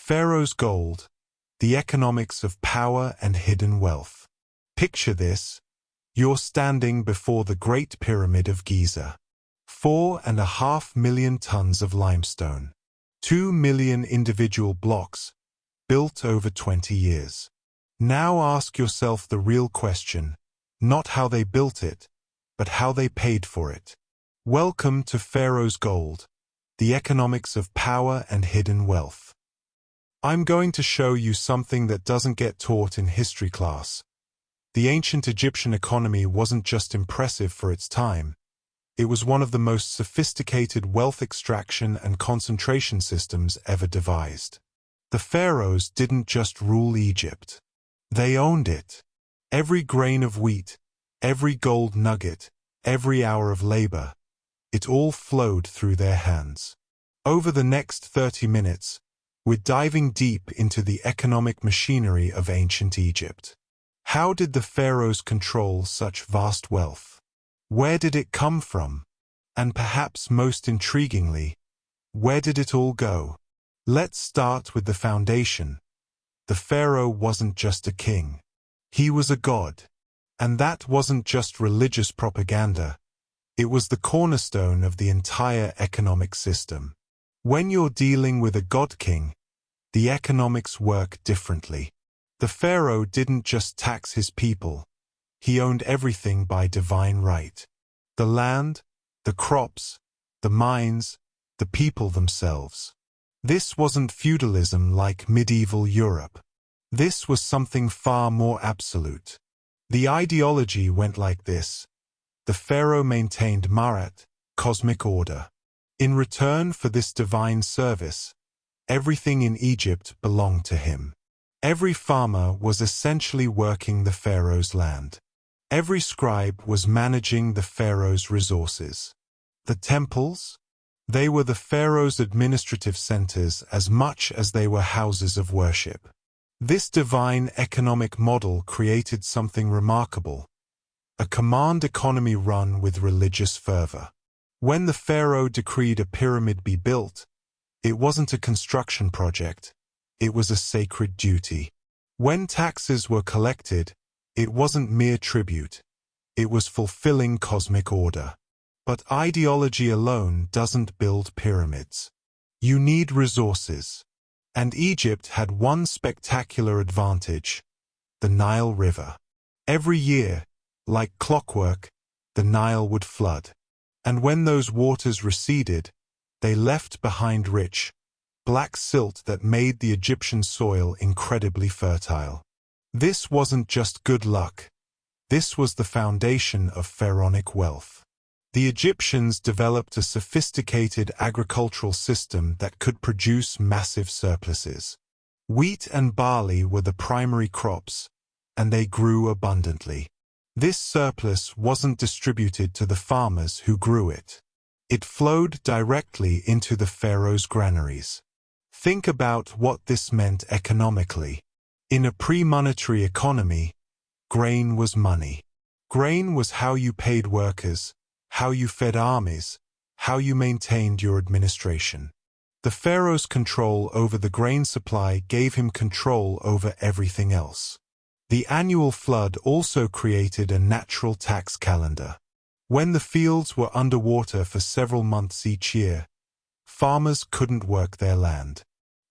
Pharaoh's gold, the economics of power and hidden wealth. Picture this. You're standing before the Great Pyramid of Giza. 4.5 million tons of limestone. 2 million individual blocks, built over 20 years. Now ask yourself the real question, not how they built it, but how they paid for it. Welcome to Pharaoh's gold, the economics of power and hidden wealth. I'm going to show you something that doesn't get taught in history class. The ancient Egyptian economy wasn't just impressive for its time. It was one of the most sophisticated wealth extraction and concentration systems ever devised. The pharaohs didn't just rule Egypt. They owned it. Every grain of wheat, every gold nugget, every hour of labor, it all flowed through their hands. Over the next 30 minutes, we're diving deep into the economic machinery of ancient Egypt. How did the pharaohs control such vast wealth? Where did it come from? And perhaps most intriguingly, where did it all go? Let's start with the foundation. The pharaoh wasn't just a king. He was a god. And that wasn't just religious propaganda. It was the cornerstone of the entire economic system. When you're dealing with a god-king, the economics work differently. The pharaoh didn't just tax his people. He owned everything by divine right. The land, the crops, the mines, the people themselves. This wasn't feudalism like medieval Europe. This was something far more absolute. The ideology went like this. The pharaoh maintained Ma'at, cosmic order. In return for this divine service, everything in Egypt belonged to him. Every farmer was essentially working the pharaoh's land. Every scribe was managing the pharaoh's resources. The temples? They were the pharaoh's administrative centers as much as they were houses of worship. This divine economic model created something remarkable. A command economy run with religious fervor. When the pharaoh decreed a pyramid be built, it wasn't a construction project. It was a sacred duty. When taxes were collected, it wasn't mere tribute. It was fulfilling cosmic order. But ideology alone doesn't build pyramids. You need resources. And Egypt had one spectacular advantage: the Nile River. Every year, like clockwork, the Nile would flood. And when those waters receded, they left behind rich, black silt that made the Egyptian soil incredibly fertile. This wasn't just good luck. This was the foundation of pharaonic wealth. The Egyptians developed a sophisticated agricultural system that could produce massive surpluses. Wheat and barley were the primary crops, and they grew abundantly. This surplus wasn't distributed to the farmers who grew it. It flowed directly into the pharaoh's granaries. Think about what this meant economically. In a pre-monetary economy, grain was money. Grain was how you paid workers, how you fed armies, how you maintained your administration. The pharaoh's control over the grain supply gave him control over everything else. The annual flood also created a natural tax calendar. When the fields were underwater for several months each year, farmers couldn't work their land.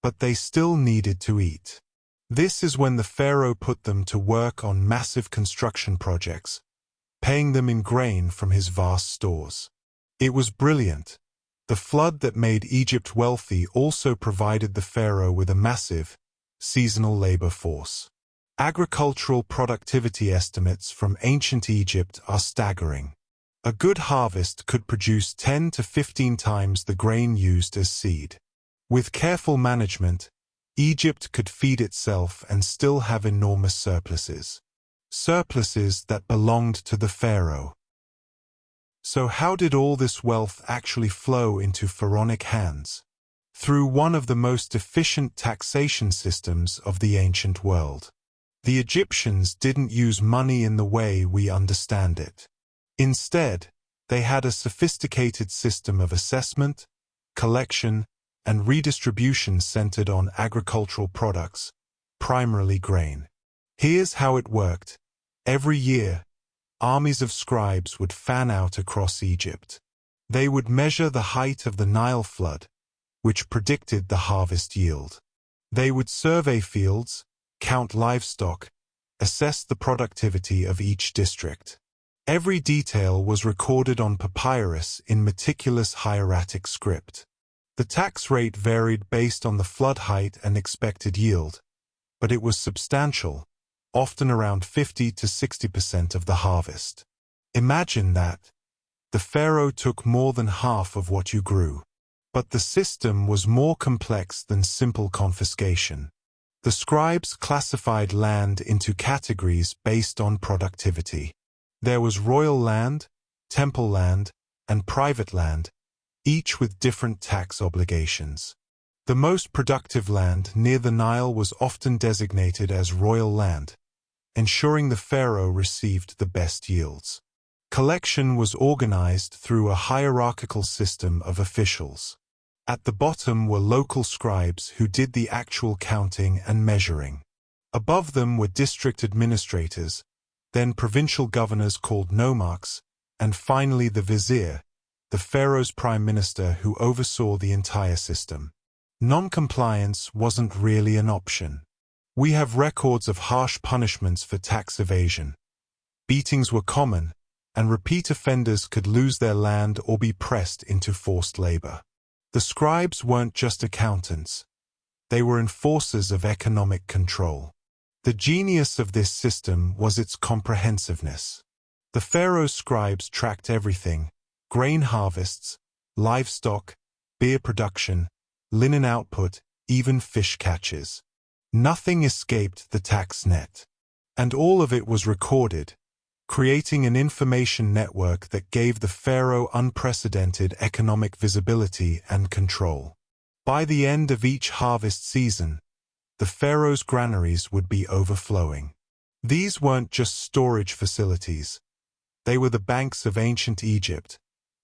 But they still needed to eat. This is when the pharaoh put them to work on massive construction projects, paying them in grain from his vast stores. It was brilliant. The flood that made Egypt wealthy also provided the pharaoh with a massive, seasonal labor force. Agricultural productivity estimates from ancient Egypt are staggering. A good harvest could produce 10 to 15 times the grain used as seed. With careful management, Egypt could feed itself and still have enormous surpluses. Surpluses that belonged to the pharaoh. So how did all this wealth actually flow into pharaonic hands? Through one of the most efficient taxation systems of the ancient world. The Egyptians didn't use money in the way we understand it. Instead, they had a sophisticated system of assessment, collection, and redistribution centered on agricultural products, primarily grain. Here's how it worked. Every year, armies of scribes would fan out across Egypt. They would measure the height of the Nile flood, which predicted the harvest yield. They would survey fields, count livestock, assess the productivity of each district. Every detail was recorded on papyrus in meticulous hieratic script. The tax rate varied based on the flood height and expected yield, but it was substantial, often around 50 to 60% of the harvest. Imagine that. The pharaoh took more than half of what you grew. But the system was more complex than simple confiscation. The scribes classified land into categories based on productivity. There was royal land, temple land, and private land, each with different tax obligations. The most productive land near the Nile was often designated as royal land, ensuring the pharaoh received the best yields. Collection was organized through a hierarchical system of officials. At the bottom were local scribes who did the actual counting and measuring. Above them were district administrators, then provincial governors called nomarchs, and finally the vizier, the pharaoh's prime minister who oversaw the entire system. Non-compliance wasn't really an option. We have records of harsh punishments for tax evasion. Beatings were common, and repeat offenders could lose their land or be pressed into forced labor. The scribes weren't just accountants. They were enforcers of economic control. The genius of this system was its comprehensiveness. The pharaoh's scribes tracked everything: grain harvests, livestock, beer production, linen output, even fish catches. Nothing escaped the tax net. And all of it was recorded, creating an information network that gave the pharaoh unprecedented economic visibility and control. By the end of each harvest season, the pharaoh's granaries would be overflowing. These weren't just storage facilities. They were the banks of ancient Egypt,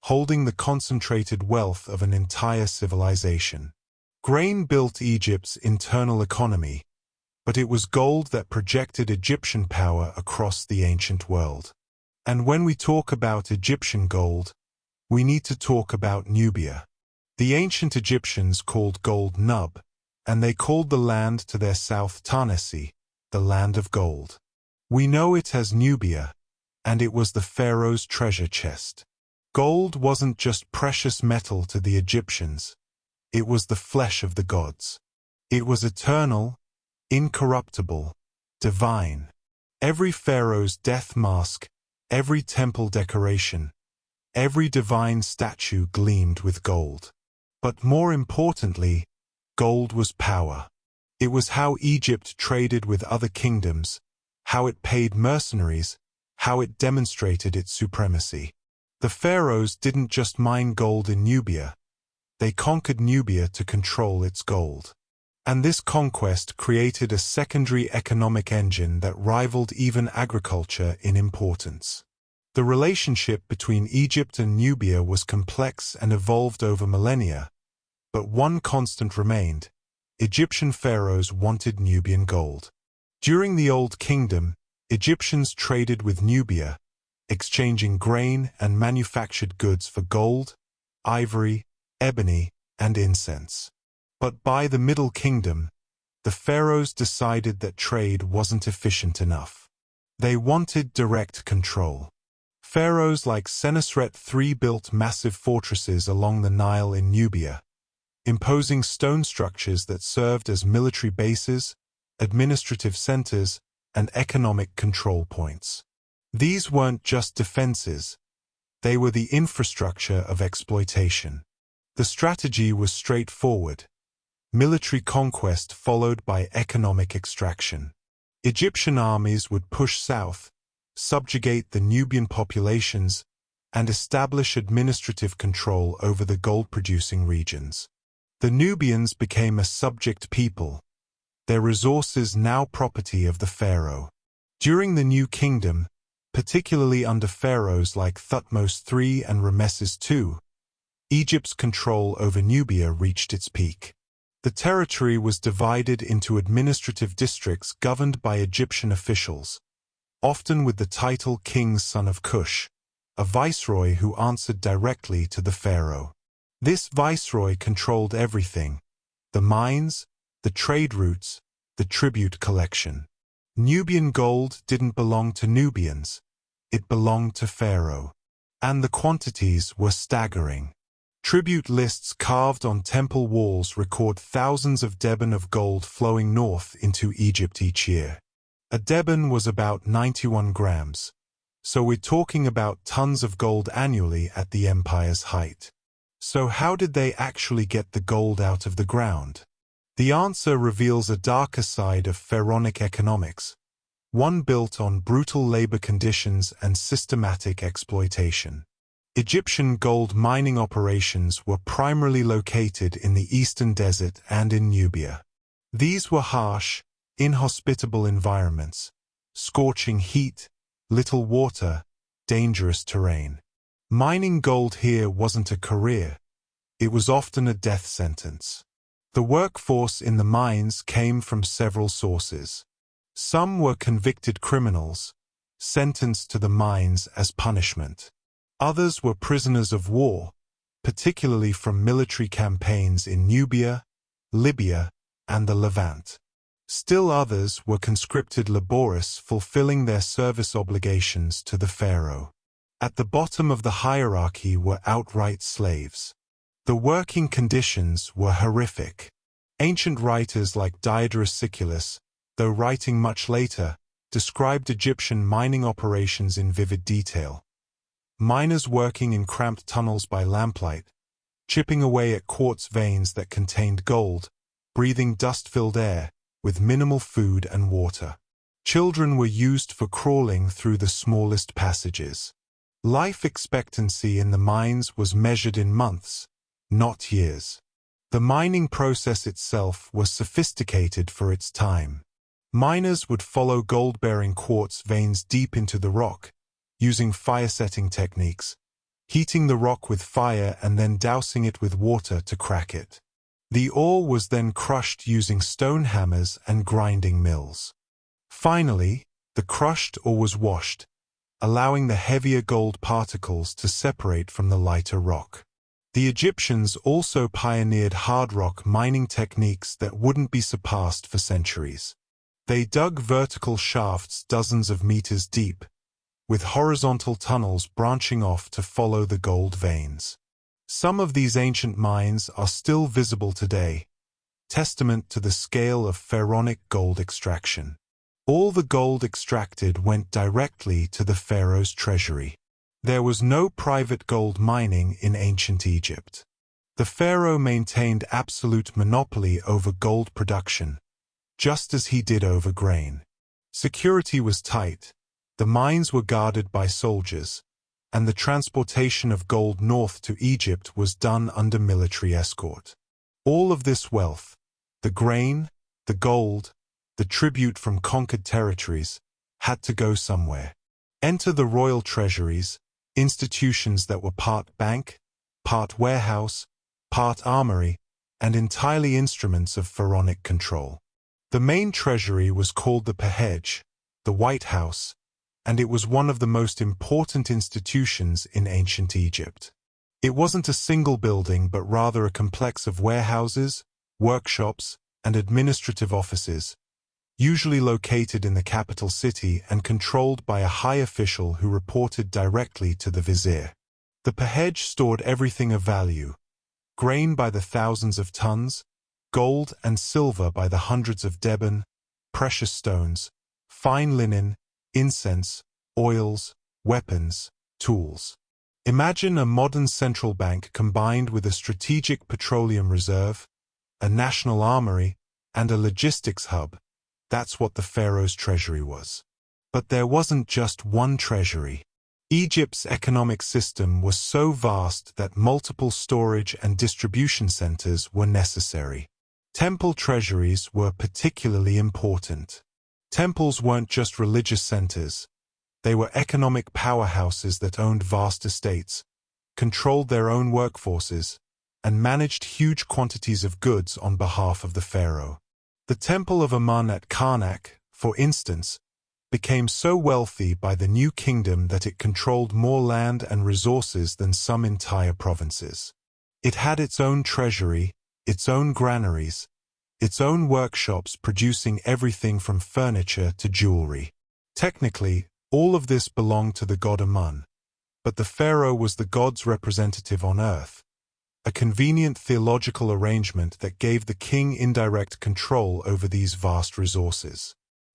holding the concentrated wealth of an entire civilization. Grain built Egypt's internal economy, but it was gold that projected Egyptian power across the ancient world. And when we talk about Egyptian gold, we need to talk about Nubia. The ancient Egyptians called gold Nub, and they called the land to their south Tanesi, the land of gold. We know it as Nubia, and it was the pharaoh's treasure chest. Gold wasn't just precious metal to the Egyptians. It was the flesh of the gods. It was eternal, incorruptible, divine. Every pharaoh's death mask, every temple decoration, every divine statue gleamed with gold. But more importantly, gold was power. It was how Egypt traded with other kingdoms, how it paid mercenaries, how it demonstrated its supremacy. The pharaohs didn't just mine gold in Nubia. They conquered Nubia to control its gold. And this conquest created a secondary economic engine that rivaled even agriculture in importance. The relationship between Egypt and Nubia was complex and evolved over millennia, but one constant remained: Egyptian pharaohs wanted Nubian gold. During the Old Kingdom, Egyptians traded with Nubia, exchanging grain and manufactured goods for gold, ivory, ebony, and incense. But by the Middle Kingdom, the pharaohs decided that trade wasn't efficient enough. They wanted direct control. Pharaohs like Senusret III built massive fortresses along the Nile in Nubia, imposing stone structures that served as military bases, administrative centers, and economic control points. These weren't just defenses. They were the infrastructure of exploitation. The strategy was straightforward: military conquest followed by economic extraction. Egyptian armies would push south, subjugate the Nubian populations, and establish administrative control over the gold-producing regions. The Nubians became a subject people, their resources now property of the pharaoh. During the New Kingdom, particularly under pharaohs like Thutmose III and Rameses II, Egypt's control over Nubia reached its peak. The territory was divided into administrative districts governed by Egyptian officials, often with the title King's Son of Cush, a viceroy who answered directly to the pharaoh. This viceroy controlled everything: the mines, the trade routes, the tribute collection. Nubian gold didn't belong to Nubians, it belonged to Pharaoh. And the quantities were staggering. Tribute lists carved on temple walls record thousands of deben of gold flowing north into Egypt each year. A deben was about 91 grams, so we're talking about tons of gold annually at the empire's height. So how did they actually get the gold out of the ground? The answer reveals a darker side of pharaonic economics, one built on brutal labor conditions and systematic exploitation. Egyptian gold mining operations were primarily located in the eastern desert and in Nubia. These were harsh, inhospitable environments: scorching heat, little water, dangerous terrain. Mining gold here wasn't a career, it was often a death sentence. The workforce in the mines came from several sources. Some were convicted criminals, sentenced to the mines as punishment. Others were prisoners of war, particularly from military campaigns in Nubia, Libya, and the Levant. Still others were conscripted laborers fulfilling their service obligations to the pharaoh. At the bottom of the hierarchy were outright slaves. The working conditions were horrific. Ancient writers like Diodorus Siculus, though writing much later, described Egyptian mining operations in vivid detail. Miners working in cramped tunnels by lamplight, chipping away at quartz veins that contained gold, breathing dust-filled air, with minimal food and water. Children were used for crawling through the smallest passages. Life expectancy in the mines was measured in months, not years. The mining process itself was sophisticated for its time. Miners would follow gold-bearing quartz veins deep into the rock, using fire-setting techniques, heating the rock with fire and then dousing it with water to crack it. The ore was then crushed using stone hammers and grinding mills. Finally, the crushed ore was washed, allowing the heavier gold particles to separate from the lighter rock. The Egyptians also pioneered hard rock mining techniques that wouldn't be surpassed for centuries. They dug vertical shafts dozens of meters deep, with horizontal tunnels branching off to follow the gold veins. Some of these ancient mines are still visible today, testament to the scale of pharaonic gold extraction. All the gold extracted went directly to the pharaoh's treasury. There was no private gold mining in ancient Egypt. The pharaoh maintained absolute monopoly over gold production, just as he did over grain. Security was tight, the mines were guarded by soldiers, and the transportation of gold north to Egypt was done under military escort. All of this wealth, the grain, the gold, the tribute from conquered territories, had to go somewhere. Enter the royal treasuries, institutions that were part bank, part warehouse, part armory, and entirely instruments of pharaonic control. The main treasury was called the Pehej, the White House, and it was one of the most important institutions in ancient Egypt. It wasn't a single building but rather a complex of warehouses, workshops, and administrative offices, usually located in the capital city and controlled by a high official who reported directly to the vizier. The Pehej stored everything of value: grain by the thousands of tons, gold and silver by the hundreds of deben, precious stones, fine linen, incense, oils, weapons, tools. Imagine a modern central bank combined with a strategic petroleum reserve, a national armory, and a logistics hub. That's what the pharaoh's treasury was. But there wasn't just one treasury. Egypt's economic system was so vast that multiple storage and distribution centers were necessary. Temple treasuries were particularly important. Temples weren't just religious centers. They were economic powerhouses that owned vast estates, controlled their own workforces, and managed huge quantities of goods on behalf of the pharaoh. The Temple of Amun at Karnak, for instance, became so wealthy by the new kingdom that it controlled more land and resources than some entire provinces. It had its own treasury, its own granaries, its own workshops producing everything from furniture to jewelry. Technically, all of this belonged to the god Amun, but the pharaoh was the god's representative on earth, a convenient theological arrangement that gave the king indirect control over these vast resources.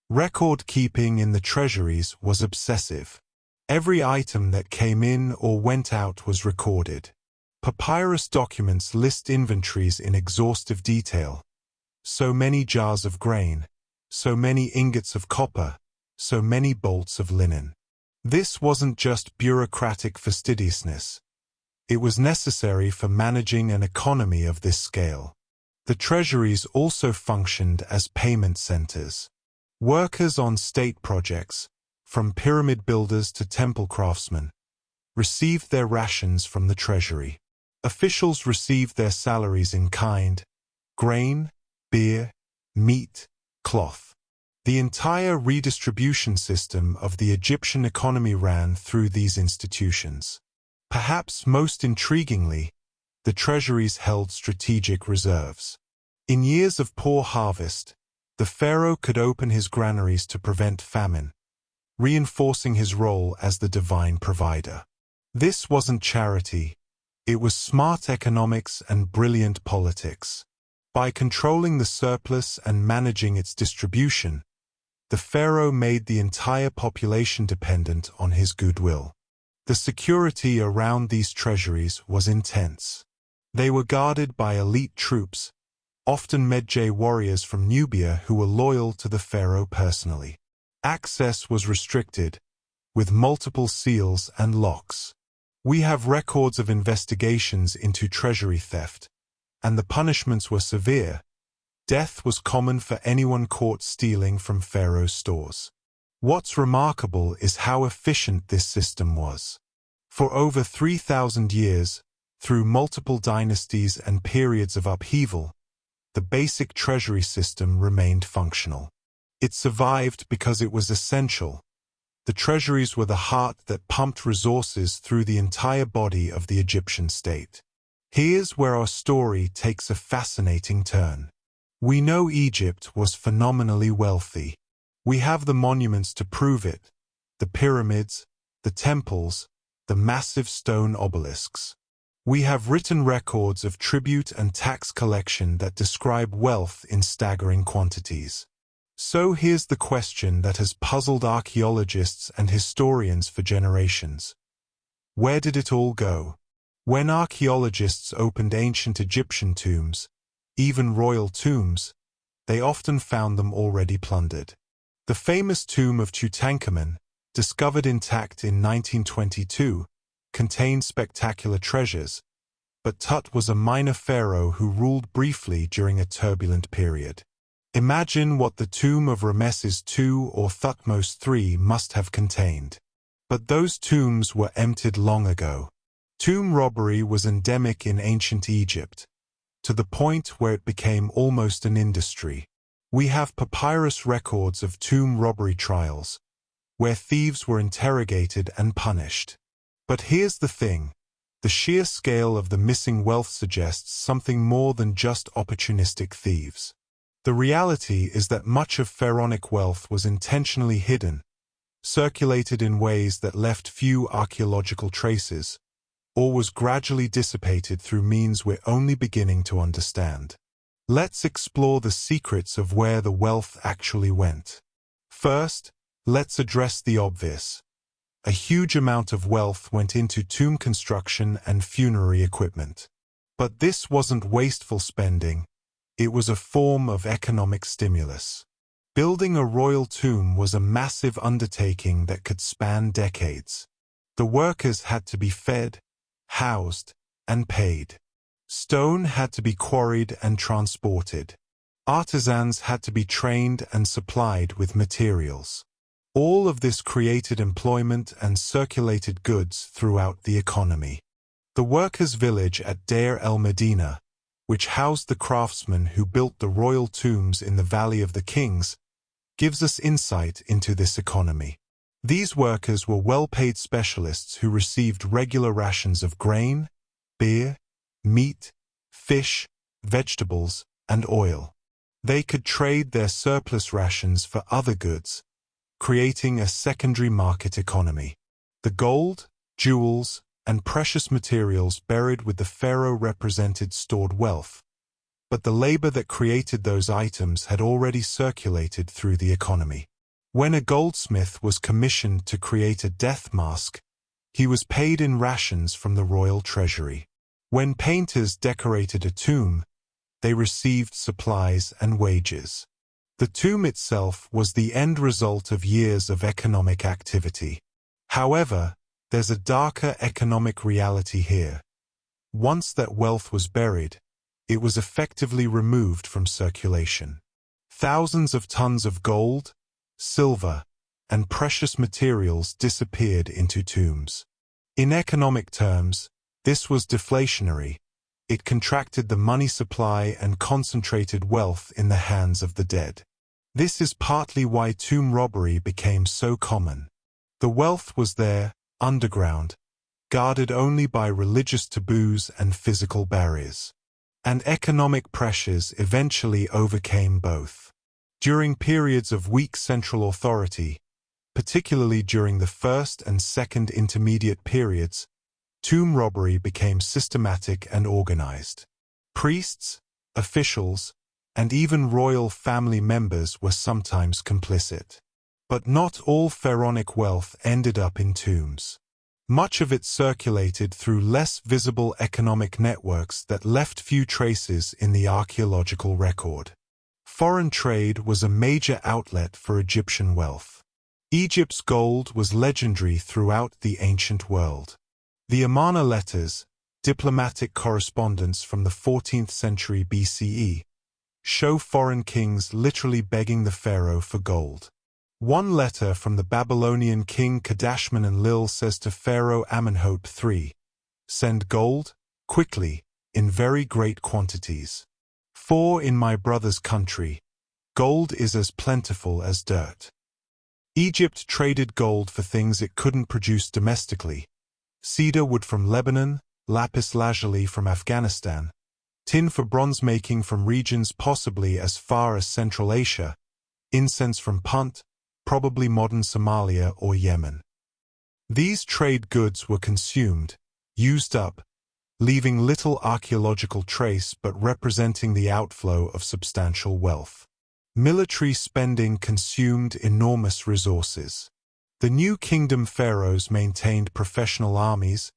Record-keeping in the treasuries was obsessive. Every item that came in or went out was recorded. Papyrus documents list inventories in exhaustive detail. So many jars of grain, so many ingots of copper, so many bolts of linen. This wasn't just bureaucratic fastidiousness. It was necessary for managing an economy of this scale. The treasuries also functioned as payment centers. Workers on state projects, from pyramid builders to temple craftsmen, received their rations from the treasury. Officials received their salaries in kind: grain, beer, meat, cloth. The entire redistribution system of the Egyptian economy ran through these institutions. Perhaps most intriguingly, the treasuries held strategic reserves. In years of poor harvest, the pharaoh could open his granaries to prevent famine, reinforcing his role as the divine provider. This wasn't charity, it was smart economics and brilliant politics. By controlling the surplus and managing its distribution, the pharaoh made the entire population dependent on his goodwill. The security around these treasuries was intense. They were guarded by elite troops, often Medjay warriors from Nubia who were loyal to the pharaoh personally. Access was restricted, with multiple seals and locks. We have records of investigations into treasury theft, and the punishments were severe. Death was common for anyone caught stealing from pharaoh's stores. What's remarkable is how efficient this system was. For over 3,000 years, through multiple dynasties and periods of upheaval, the basic treasury system remained functional. It survived because it was essential. The treasuries were the heart that pumped resources through the entire body of the Egyptian state. Here's where our story takes a fascinating turn. We know Egypt was phenomenally wealthy. We have the monuments to prove it: the pyramids, the temples, the massive stone obelisks. We have written records of tribute and tax collection that describe wealth in staggering quantities. So here's the question that has puzzled archaeologists and historians for generations. Where did it all go? When archaeologists opened ancient Egyptian tombs, even royal tombs, they often found them already plundered. The famous tomb of Tutankhamun, discovered intact in 1922, contained spectacular treasures, but Tut was a minor pharaoh who ruled briefly during a turbulent period. Imagine what the tomb of Ramesses II or Thutmose III must have contained. But those tombs were emptied long ago. Tomb robbery was endemic in ancient Egypt, to the point where it became almost an industry. We have papyrus records of tomb robbery trials, where thieves were interrogated and punished. But here's the thing: the sheer scale of the missing wealth suggests something more than just opportunistic thieves. The reality is that much of pharaonic wealth was intentionally hidden, circulated in ways that left few archaeological traces, or was gradually dissipated through means we're only beginning to understand. Let's explore the secrets of where the wealth actually went. First, let's address the obvious. A huge amount of wealth went into tomb construction and funerary equipment. But this wasn't wasteful spending, it was a form of economic stimulus. Building a royal tomb was a massive undertaking that could span decades. The workers had to be fed, housed, and paid. Stone had to be quarried and transported. Artisans had to be trained and supplied with materials. All of this created employment and circulated goods throughout the economy. The workers' village at Deir el-Medina, which housed the craftsmen who built the royal tombs in the Valley of the Kings, gives us insight into this economy. These workers were well-paid specialists who received regular rations of grain, beer, meat, fish, vegetables, and oil. They could trade their surplus rations for other goods, creating a secondary market economy. The gold, jewels, and precious materials buried with the pharaoh represented stored wealth, but the labor that created those items had already circulated through the economy. When a goldsmith was commissioned to create a death mask, he was paid in rations from the royal treasury. When painters decorated a tomb, they received supplies and wages. The tomb itself was the end result of years of economic activity. However, there's a darker economic reality here. Once that wealth was buried, it was effectively removed from circulation. Thousands of tons of gold, silver, and precious materials disappeared into tombs. In economic terms, this was deflationary. It contracted the money supply and concentrated wealth in the hands of the dead. This is partly why tomb robbery became so common. The wealth was there, underground, guarded only by religious taboos and physical barriers. And economic pressures eventually overcame both. During periods of weak central authority, particularly during the First and Second Intermediate periods, tomb robbery became systematic and organized. Priests, officials, and even royal family members were sometimes complicit. But not all pharaonic wealth ended up in tombs. Much of it circulated through less visible economic networks that left few traces in the archaeological record. Foreign trade was a major outlet for Egyptian wealth. Egypt's gold was legendary throughout the ancient world. The Amarna letters, diplomatic correspondence from the 14th century BCE, show foreign kings literally begging the pharaoh for gold. One letter from the Babylonian king Kadashman-Enlil says to Pharaoh Amenhotep III, "Send gold, quickly, in very great quantities. For in my brother's country, gold is as plentiful as dirt." Egypt traded gold for things it couldn't produce domestically: cedar wood from Lebanon, lapis lazuli from Afghanistan, tin for bronze making from regions possibly as far as Central Asia, incense from Punt, probably modern Somalia or Yemen. These trade goods were consumed, used up, leaving little archaeological trace but representing the outflow of substantial wealth. Military spending consumed enormous resources. The New Kingdom pharaohs maintained professional armies,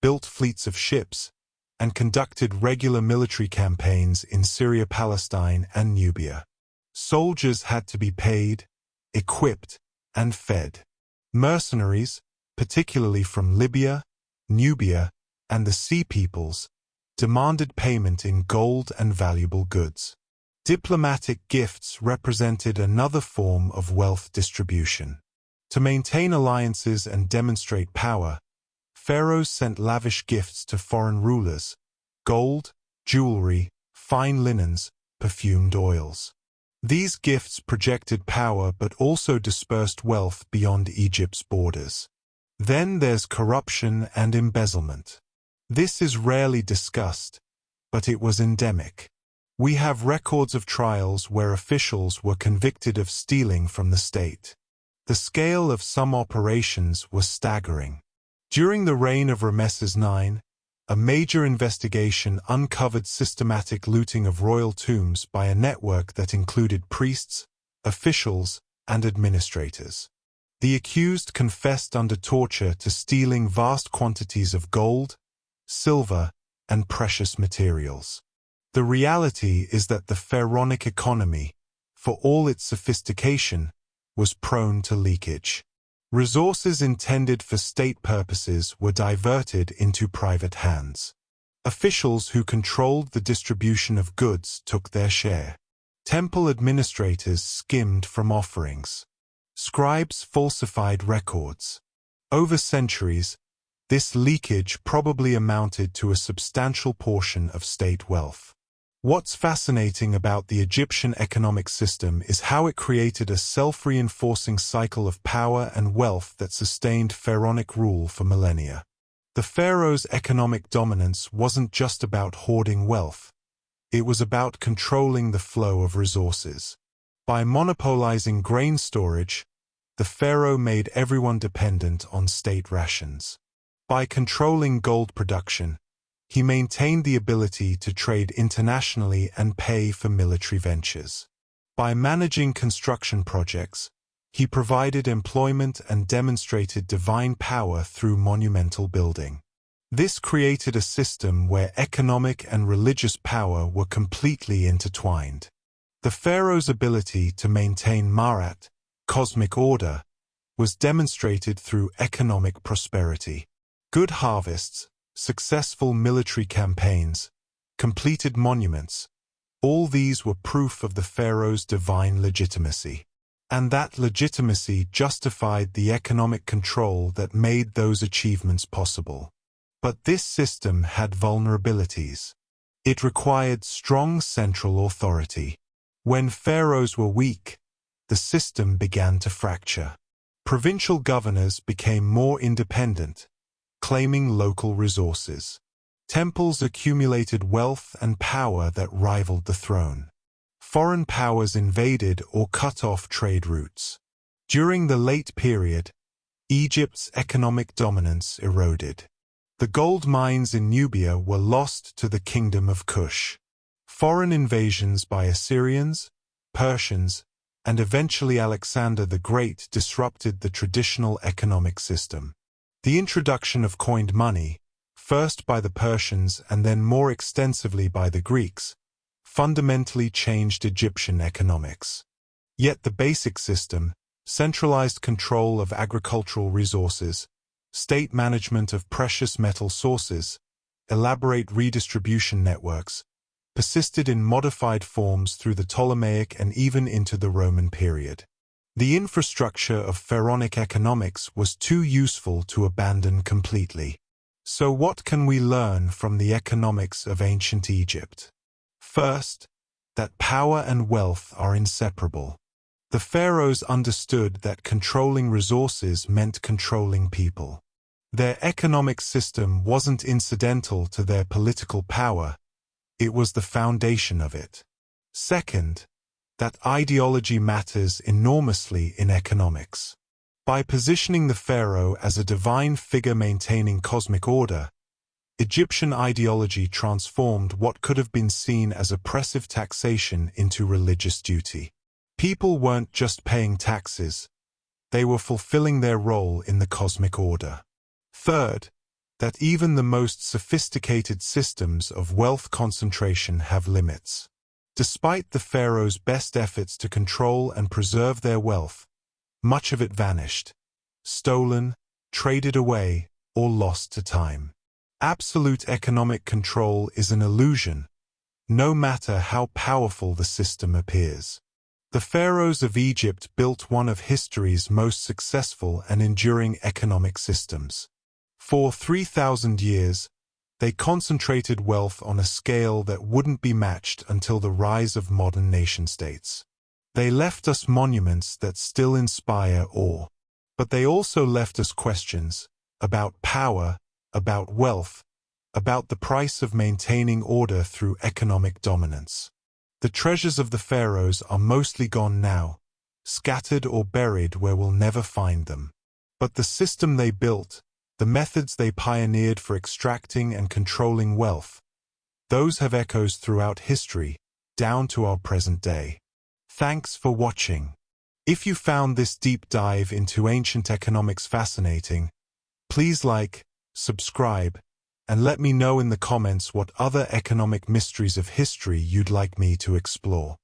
built fleets of ships, and conducted regular military campaigns in Syria, Palestine, and Nubia. Soldiers had to be paid, equipped, and fed. Mercenaries, particularly from Libya, Nubia, and the Sea Peoples, demanded payment in gold and valuable goods. Diplomatic gifts represented another form of wealth distribution. To maintain alliances and demonstrate power, pharaohs sent lavish gifts to foreign rulers: gold, jewelry, fine linens, perfumed oils. These gifts projected power but also dispersed wealth beyond Egypt's borders. Then there's corruption and embezzlement. This is rarely discussed, but it was endemic. We have records of trials where officials were convicted of stealing from the state. The scale of some operations was staggering. During the reign of Ramesses IX, a major investigation uncovered systematic looting of royal tombs by a network that included priests, officials, and administrators. The accused confessed under torture to stealing vast quantities of gold, silver, and precious materials. The reality is that the pharaonic economy, for all its sophistication, was prone to leakage. Resources intended for state purposes were diverted into private hands. Officials who controlled the distribution of goods took their share. Temple administrators skimmed from offerings. Scribes falsified records. Over centuries, This leakage probably amounted to a substantial portion of state wealth. What's fascinating about the Egyptian economic system is how it created a self-reinforcing cycle of power and wealth that sustained pharaonic rule for millennia. The pharaoh's economic dominance wasn't just about hoarding wealth. It was about controlling the flow of resources. By monopolizing grain storage, the pharaoh made everyone dependent on state rations. By controlling gold production, he maintained the ability to trade internationally and pay for military ventures. By managing construction projects, he provided employment and demonstrated divine power through monumental building. This created a system where economic and religious power were completely intertwined. The pharaoh's ability to maintain Ma'at, cosmic order, was demonstrated through economic prosperity. Good harvests, successful military campaigns, completed monuments, all these were proof of the pharaoh's divine legitimacy. And that legitimacy justified the economic control that made those achievements possible. But this system had vulnerabilities. It required strong central authority. When pharaohs were weak, the system began to fracture. Provincial governors became more independent, claiming local resources. Temples accumulated wealth and power that rivaled the throne. Foreign powers invaded or cut off trade routes. During the late period, Egypt's economic dominance eroded. The gold mines in Nubia were lost to the kingdom of Kush. Foreign invasions by Assyrians, Persians, and eventually Alexander the Great disrupted the traditional economic system. The introduction of coined money, first by the Persians and then more extensively by the Greeks, fundamentally changed Egyptian economics. Yet the basic system, centralized control of agricultural resources, state management of precious metal sources, elaborate redistribution networks, persisted in modified forms through the Ptolemaic and even into the Roman period. The infrastructure of pharaonic economics was too useful to abandon completely. So what can we learn from the economics of ancient Egypt? First, that power and wealth are inseparable. The pharaohs understood that controlling resources meant controlling people. Their economic system wasn't incidental to their political power, it was the foundation of it. Second, that ideology matters enormously in economics. By positioning the pharaoh as a divine figure maintaining cosmic order, Egyptian ideology transformed what could have been seen as oppressive taxation into religious duty. People weren't just paying taxes, they were fulfilling their role in the cosmic order. Third, that even the most sophisticated systems of wealth concentration have limits. Despite the pharaoh's best efforts to control and preserve their wealth, much of it vanished, stolen, traded away, or lost to time. Absolute economic control is an illusion, no matter how powerful the system appears. The pharaohs of Egypt built one of history's most successful and enduring economic systems. For 3,000 years, they concentrated wealth on a scale that wouldn't be matched until the rise of modern nation-states. They left us monuments that still inspire awe. But they also left us questions about power, about wealth, about the price of maintaining order through economic dominance. The treasures of the pharaohs are mostly gone now, scattered or buried where we'll never find them. But the system they built, the methods they pioneered for extracting and controlling wealth, those have echoes throughout history, down to our present day. Thanks for watching. If you found this deep dive into ancient economics fascinating, please like, subscribe, and let me know in the comments what other economic mysteries of history you'd like me to explore.